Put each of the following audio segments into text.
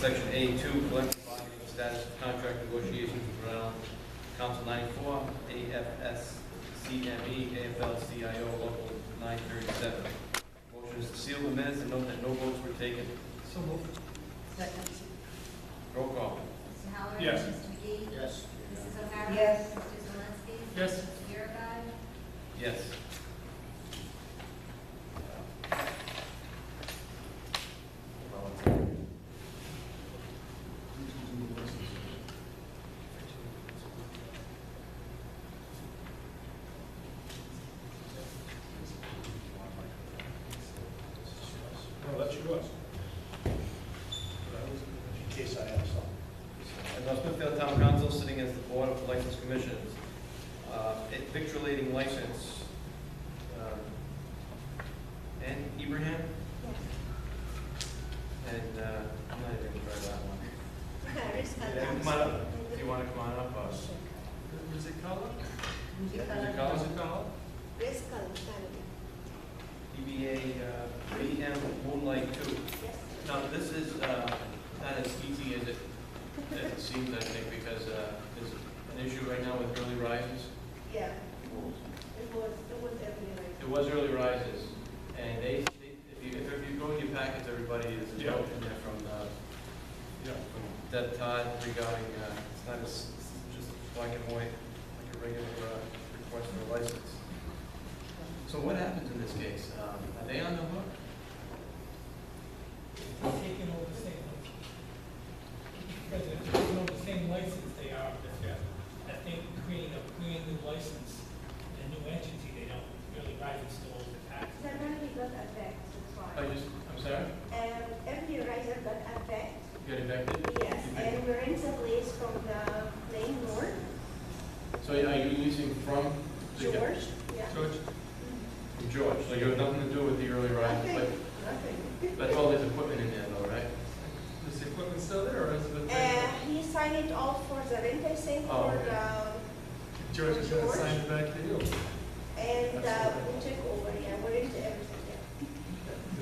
Section A2, collective bargaining status of contract negotiations with Rhode Island Council 94, AFS-CME, AFL-CIO, Local 937. Motion is to seal the minutes and note that no votes were taken. So moved. Second. Roll call. Mr. Halloran? Yes. Mr. McGee? Yes. Mrs. O'Hara? Yes. Mr. Zelinski? Yes. Mr. Biragad? Yes. No, that's yours. In case I have some. And the Smithfield Town Council, sitting as the Board of License Commissioners, victualling license, and Ibrahim? And, I'm not even gonna try that one. Yeah, come on up. Do you want to come on up? Is it color? Is it color? Is it color? Race color family. EBA, VM Moonlight 2. Yes. Now, this is not as easy as it seems, I think, because there's an issue right now with early rises. Yeah. It was every It was early rises, and if you go in your packets, everybody is a note in there from Deb Todd regarding, it's not just black and white, like a regular request for a license. So what happens in this case? Are they on the hook? Taking over the same license. Because if they're taking over the same license, they are, I think, creating a brand new license, a new entity, they don't really rise and still over the tax. Suddenly got affected, that's why. I'm sorry? Every riser got affected. You got affected? Yes, and we rent a place from the Plain North, So are you leasing from? George. Yeah. George? From George, so you have nothing to do with the early rises, Nothing. but all this equipment in there though, right? Is the equipment still there, or has it been? He signed it off for the rent, I think, Oh, for okay. George is going to sign it back to you. and we took over, yeah, we rented everything, yeah.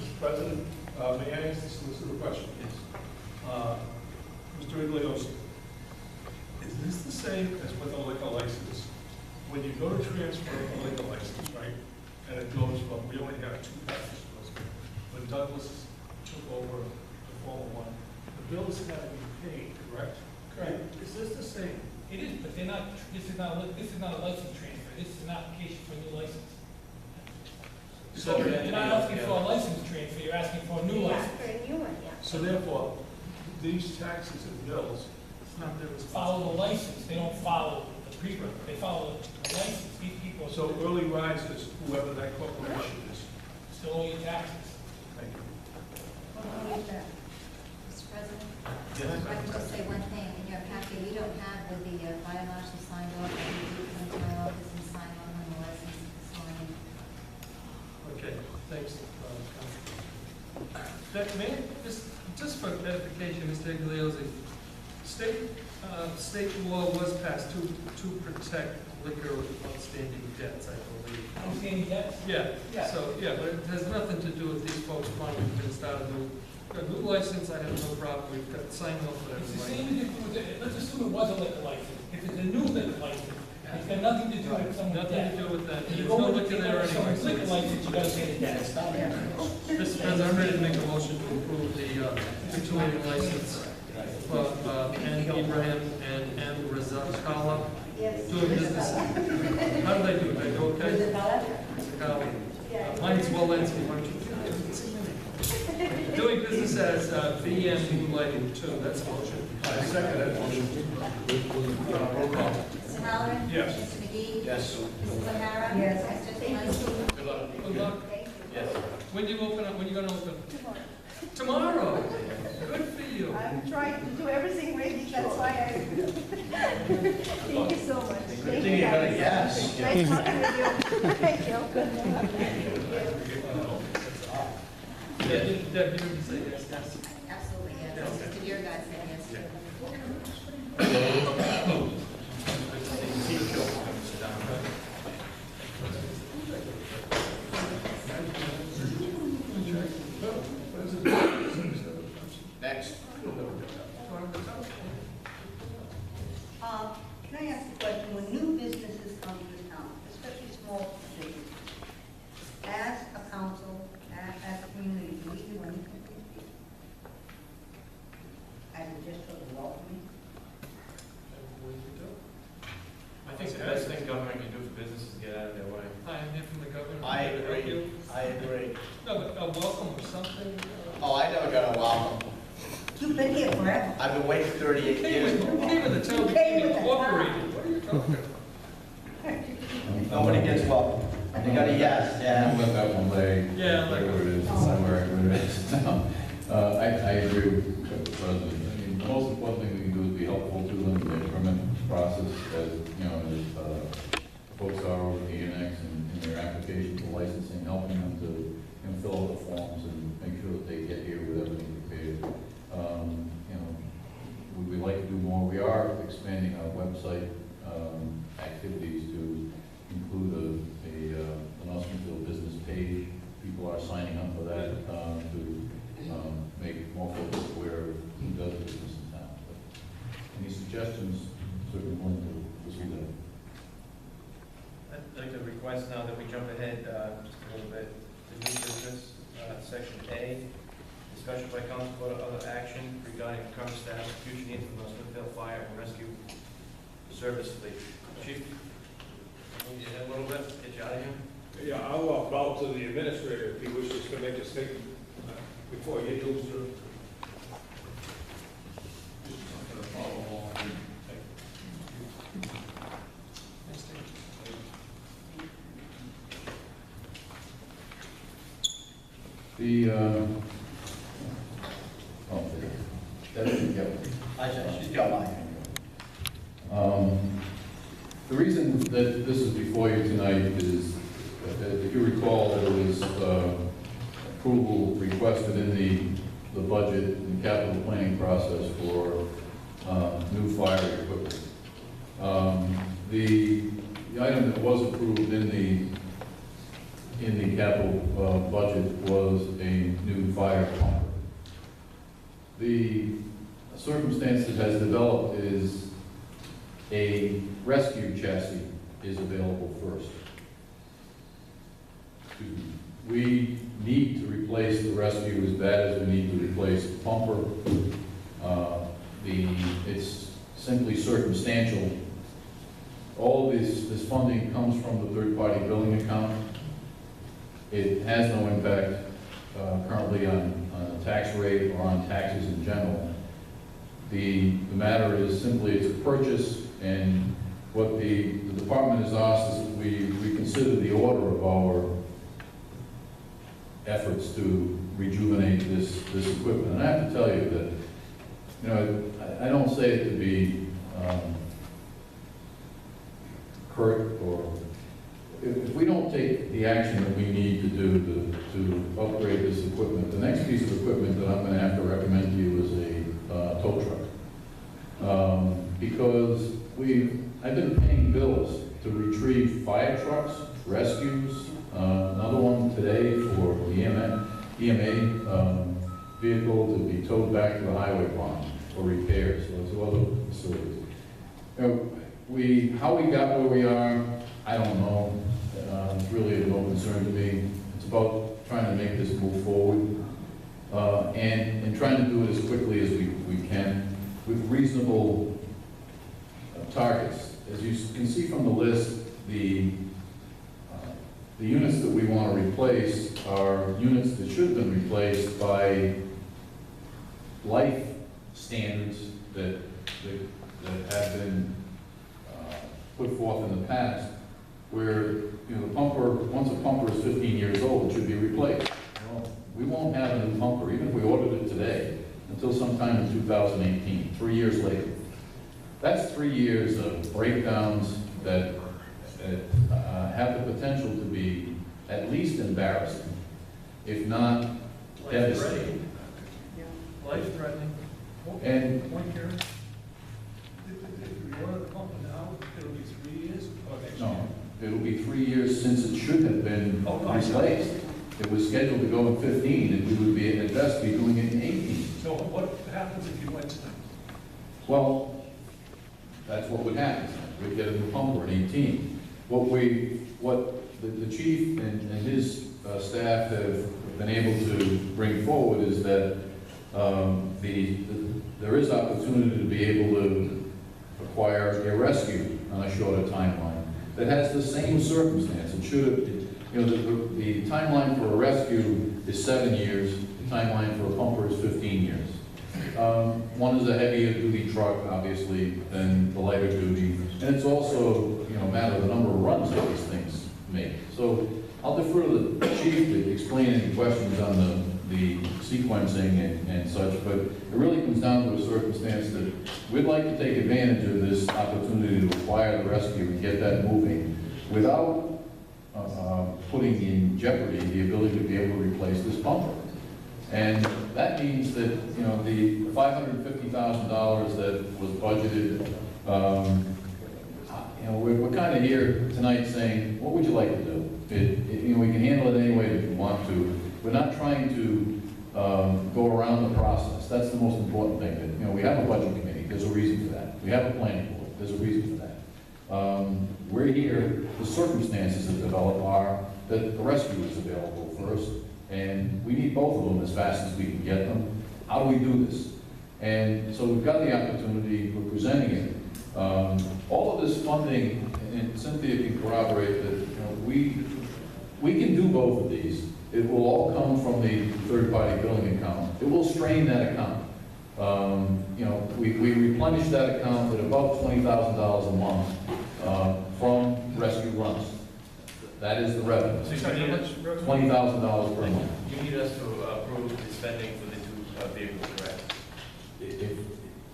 Mr. President, may I ask the solicitor a question? Yes. Mr. Iglesias, is this the same as with a liquor license? When you go to transfer a liquor license, right, and it goes from, we only have two taxes, when Douglas took over the former one, the bills had to be paid, correct? Correct. Is this the same? It is, but they're not, this is not a license transfer, this is an application for a new license. So You're not asking for a license transfer, you're asking for a new Yeah, license. for a new one, yeah. So therefore, these taxes and bills, it's not their Follow responsibility. the license, they don't follow the pre-run, they follow the license, these people So early risers, whoever that corporation is, still owe you taxes. thank you. Mr. President? Yes. If I can just say one thing, in your packet, you don't have with the fire marshal signed off, and you do come to my office and sign on when the license is signed. Okay, thanks. Man, just for edification, Mr. Iglesias, state law was passed to protect liquor outstanding debts, I believe. Outstanding debts? Yeah, Yeah. so, yeah, but it has nothing to do with these folks wanting to start a new license. I have no problem, we've got signed off for It's the everybody. same as if it was, let's assume it was a liquor license. If it's a new liquor license, it's got nothing to do with someone's Nothing debt. to do with that, You there's go no in liquor there and take someone's liquor anyway. license, you gotta pay the debt. Mr. President, I'm ready to make a motion to approve the victualling license for Ibrahim and Razakala Yes. doing business. How did I do? Did I do okay? Mr. Cowley. Mine's well answered. Why don't you- Doing business as VM Moonlight 2, that's a motion. I second that motion. Roll call. Mr. Halloran? Yes. Mr. McGee? Yes. Mrs. O'Hara? Yes. Mr. Zelinski? Good luck. Good luck. Thank you. Yes. When do you open up? When are you going to open? Tomorrow. Tomorrow. Good for you. I'm trying to do everything ready, that's why I. Thank you so much. Thank you, guys. Yes. Nice talking with you. Thank you. Deb, you didn't say yes. Absolutely, yes. Mr. Biragad said yes. Next. on the telephone. Can I ask a question? When new businesses come to the town, especially small businesses, as a council, as a community, do we do anything for these people? As a just sort of welcoming? I think the best thing government can do for business is get out of their way. Hi, I'm here from the governor. I agree. I agree. No, but a welcome or something. Oh, I never got a welcome. You've been here forever. I've been waiting 38 years for a You came welcome. in the town, You you came came with the incorporated. What are you talking about? Nobody gets welcome. They got a yes, yeah. Let that one lay. Yeah, Lay where it is, somewhere where it is. I agree with the president. I mean, the most important thing we can do is be helpful to them in the permit process, as, you know, as folks are over the annex and in their application for licensing, helping them to, you know, fill out the forms and make sure that they get here with everything prepared. You know, we like to do more. We are expanding our website activities to include an Smithfield business page. People are signing up for that to make more folks aware of who does business in town. But any suggestions, certainly willing to pursue that. I'd like to request now that we jump ahead just a little bit to new business, section A, discussion by council vote of other action regarding current status, future needs for the Smithfield Fire and Rescue Service Fleet. Chief, move your head a little bit, get you out of here. Yeah, I'll bow to the administrator if he wishes to make a statement before he goes through. She's got mine. The reason that this is before you tonight is, if you recall, there was approval requested in the budget and capital planning process for new fire equipment. The item that was approved in the capital budget was a new fire pump. The circumstance that has developed is a rescue chassis is available first. We need to replace the rescue as bad as we need to replace the pumper. It's simply circumstantial. All of this funding comes from the third-party billing account. It has no impact currently on the tax rate or on taxes in general. The matter is simply it's a purchase, and what the department has asked is that we consider the order of our efforts to rejuvenate this equipment. And I have to tell you that, you know, I don't say it to be curt, or if we don't take the action that we need to do to upgrade this equipment, the next piece of equipment that I'm going to have to recommend to you is a tow truck. Because I've been paying bills to retrieve fire trucks, rescues, another one today for the EMA vehicle to be towed back to the highway barn for repairs, so to other facilities. You know, how we got where we are, I don't know. It's really of no concern to me. It's about trying to make this move forward and trying to do it as quickly as we can with reasonable targets. As you can see from the list, the units that we want to replace are units that should have been replaced by life standards that have been put forth in the past, where, you know, the pumper, once a pumper is 15 years old, it should be replaced. Well, we won't have a new pumper, even if we ordered it today, until sometime in 2018, 3 years later. That's 3 years of breakdowns that have the potential to be at least embarrassing, if not devastating. Life-threatening. And Point here. If you order the pump now, it'll be 3 years or next year? no, it'll be 3 years since it should have been replaced. It was scheduled to go in 15, and we would be at best be doing it in 18. So what happens if you went Well, that's what would happen. We'd get a new pumper in 18. What the chief and his staff have been able to bring forward is that there is opportunity to be able to acquire a rescue on a shorter timeline that has the same circumstance. It should, the timeline for a rescue is 7 years. The timeline for a pumper is 15 years. One is a heavier duty truck, obviously, than the lighter duty, and it's also, a matter of the number of runs that these things make. So I'll defer to the chief to explain any questions on the sequencing and such, but it really comes down to a circumstance that we'd like to take advantage of this opportunity to acquire the rescue and get that moving without putting in jeopardy the ability to be able to replace this pumper. And that means that, the $550,000 that was budgeted, we're kind of here tonight saying, what would you like to do? We can handle it any way that we want to. We're not trying to go around the process. That's the most important thing. That, we have a budget committee. There's a reason for that. We have a planning board. There's a reason for that. We're here. The circumstances that develop are that the rescue is available first, and we need both of them as fast as we can get them. How do we do this? And so we've got the opportunity. We're presenting it. All of this funding, and Cynthia can corroborate that, we can do both of these. It will all come from the third-party billing account. It will strain that account. We replenish that account at about $20,000 a month from rescue runs. That is the revenue. So you need us, $20,000 per month. you need us to approve the spending for the two vehicles, correct?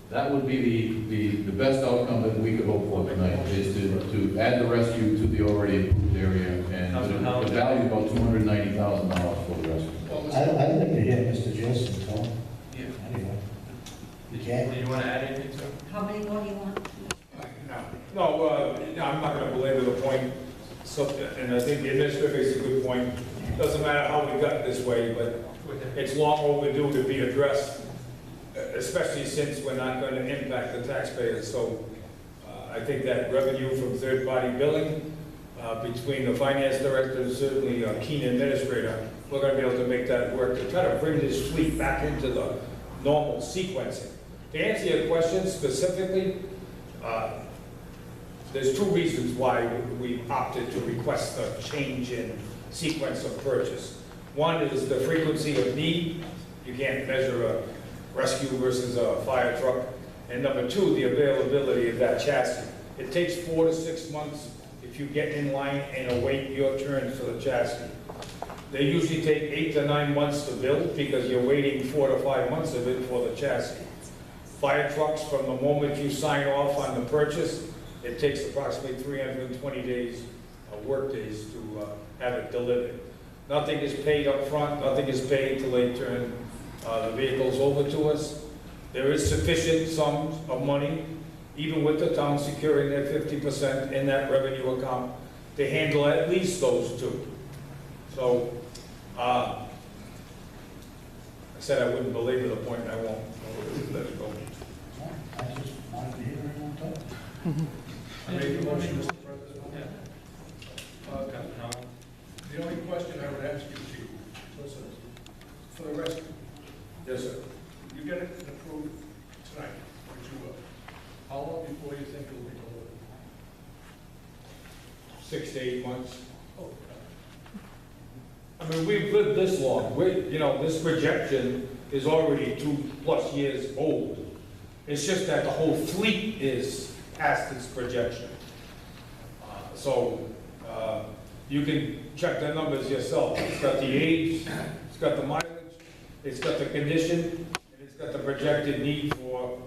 That would be the best outcome that we could hope for tonight, is to add the rescue to the already approved area, and the value about $290,000 for the rescue. I'd like to hear Mr. Jillson talk. Yeah. Anyway. Did you want to add anything, sir? How many more do you want? No, I'm not gonna belabor the point, so, and I think the administrator makes a good point. Doesn't matter how we got this way, but it's long overdue to be addressed, especially since we're not going to impact the taxpayers. So I think that revenue from third-party billing, between the finance director and certainly a keen administrator, we're going to be able to make that work to try to bring this fleet back into the normal sequencing. To answer your question specifically, there's two reasons why we opted to request a change in sequence of purchase. One is the frequency of need. You can't measure a rescue versus a fire truck. And number two, the availability of that chassis. It takes 4 to 6 months if you get in line and await your turn for the chassis. They usually take 8 to 9 months to build because you're waiting 4 to 5 months of it for the chassis. Fire trucks, from the moment you sign off on the purchase, it takes approximately 320 days, work days, to have it delivered. Nothing is paid up front, nothing is paid till they turn the vehicles over to us. There is sufficient sums of money, even with the town securing their 50% in that revenue account, to handle at least those two. So, I said I wouldn't belabor the point, and I won't. I'll let it go. I just wanted to hear everyone talk. I made the motion, Mr. President. The only question I would ask you, Chief, was for the rescue. Yes, sir. You get it approved tonight, which you will. How long before you think it will be delivered? 6 to 8 months. I mean, we've lived this long. This projection is already 2+ years old. It's just that the whole fleet is past its projection. You can check the numbers yourself. It's got the age, it's got the mileage, it's got the condition, and it's got the projected need for. All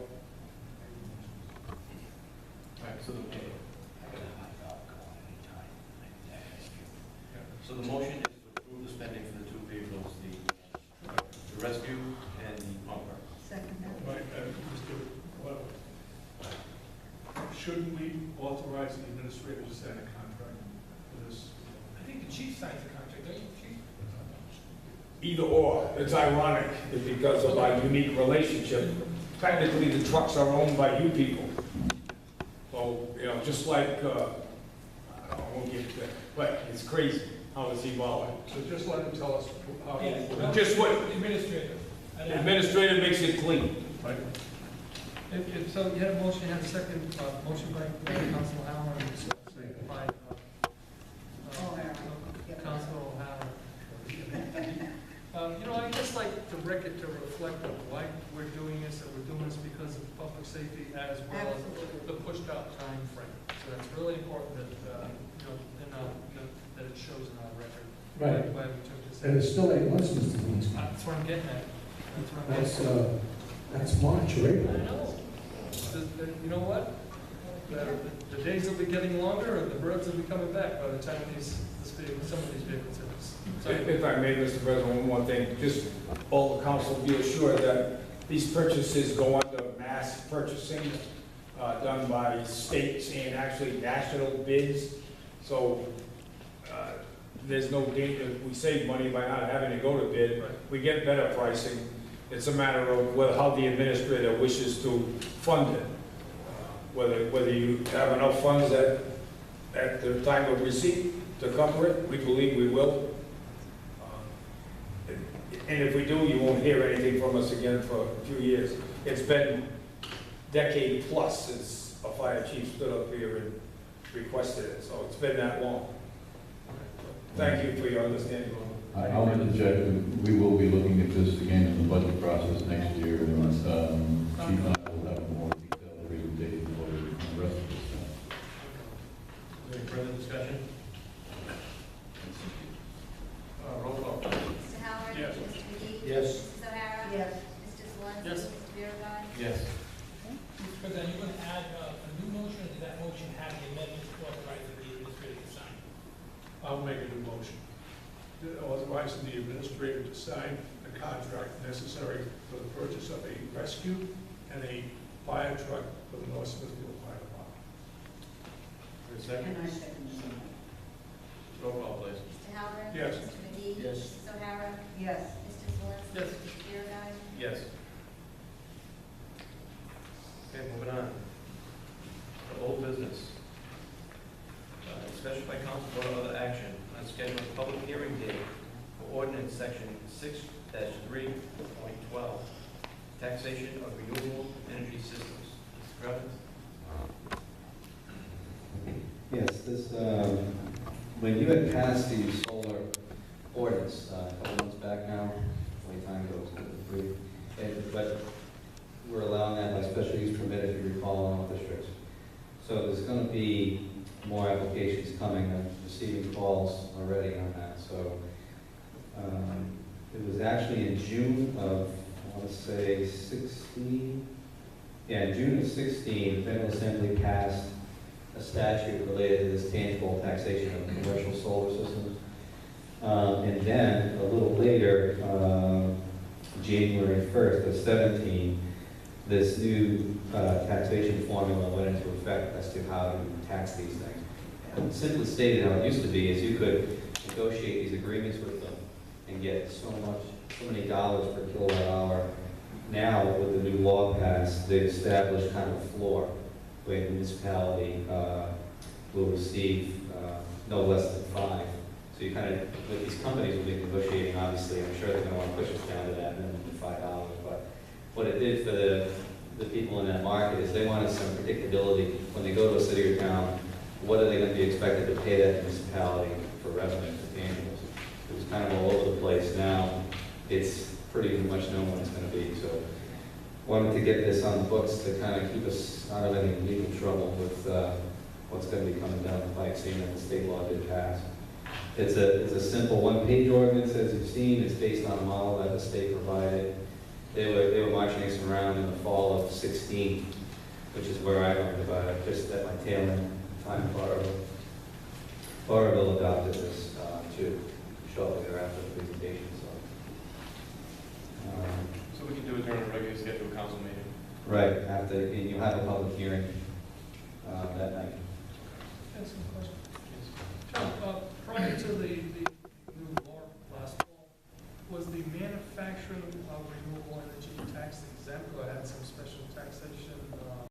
right, so the motion is to approve the spending for the two vehicles, the rescue and the pumper. Second that. Right, shouldn't we authorize the administrator to sign a contract for this? I think the chief signs the contract, don't you, chief? Either or. It's ironic because of our unique relationship. technically the trucks are owned by you people. So, you know, just like, I won't get to that, but it's crazy how it's evolving. So just let him tell us how. Yeah. Just what- Administrator. The administrator makes it clean. Right. So you had a motion, you had a second, motion by Council Howard, and second by, Council Howard. You know, I'd just like the record to reflect on why we're doing this, and we're doing this because of public safety as well as the pushed out time frame. So that's really important that, you know, that it shows in our record. Right. Why we took this. And it's still 8 months, Mr. Zelinski. That's what I'm getting at. That's what I'm getting at. That's March or I April. know. You know what? The days will be getting longer, and the birds will be coming back by the time some of these vehicles hit us. So- If I may, Mr. President, one more thing, just all the council be assured that these purchases go under mass purchasing, done by states and actually national bids. So, there's no danger, we save money by not having to go to bid. Right. We get better pricing. It's a matter of how the administrator wishes to fund it. Whether you have enough funds at the time of receipt to cover it, we believe we will. And if we do, you won't hear anything from us again for a few years. It's been decade plus since a fire chief stood up here and requested it, so it's been that long. Thank you for your understanding. I'll interject, we will be looking at this again in the budget process next year, and Chief and I will have a more detailed presentation for the rest of this. Any further discussion? Roll call. Mr. Howard? Yes. Mr. McGee? Yes. Mrs. O'Hara? Yes. Mr. Zalinski? Yes. Mr. Biragad? Yes. Mr. President, are you going to add a new motion, or did that motion have the amendment to authorize the administrator to sign? I'll make a new motion. Authorizing the administrator to sign the contract necessary for the purchase of a rescue and a fire truck for the North Smithfield Fire Department. For a second? And I second the motion. Roll call, please. Mr. Howard? Yes. Mr. McGee? Yes. Mrs. O'Hara? Yes. Mr. Zalinski? Yes. Mr. Biragad? Yes. Okay, moving on. The old business. Discussion by council vote or other action on scheduling a public hearing date for ordinance section 6-3.12, taxation of renewable energy systems. Mr. Kravitz? Yes, this, when you had passed the solar ordinance a couple months back now, way time ago, it was brief, but we're allowing that by special use permit, if you recall, in all districts. So there's going to be more applications coming. I'm receiving calls already on that. So it was actually in June of, I want to say 16, yeah, June of 16, the General Assembly passed a statute related to this tangible taxation of commercial solar systems. And then a little later, January 1st of 17, this new taxation formula went into effect as to how to tax these things. And simply stated, how it used to be is you could negotiate these agreements with them and get so many dollars per kilowatt hour. Now, with the new law passed, they've established kind of a floor where the municipality will receive no less than 5. So you kind of, with these companies will be negotiating, obviously, I'm sure they're going to want to push us down to that minimum of $5. But what it did for the people in that market is they wanted some predictability. When they go to a city or town, what are they going to be expected to pay that municipality for revenue, for tangibles? It was kind of all over the place. Now, it's pretty much known what it's going to be. So wanted to get this on the books to kind of keep us out of any legal trouble with what's going to be coming down the pike, seeing that the state law did pass. It's a simple one-page ordinance, as you've seen. It's based on a model that the state provided. They were marching us around in the fall of 16, which is where I learned about it, just at my tail end time. Barberville adopted this too, shortly thereafter the presentation. So we can do it during a regular scheduled council meeting? Right, after, and you'll have a public hearing that night. Ask some questions. Tom, prior to the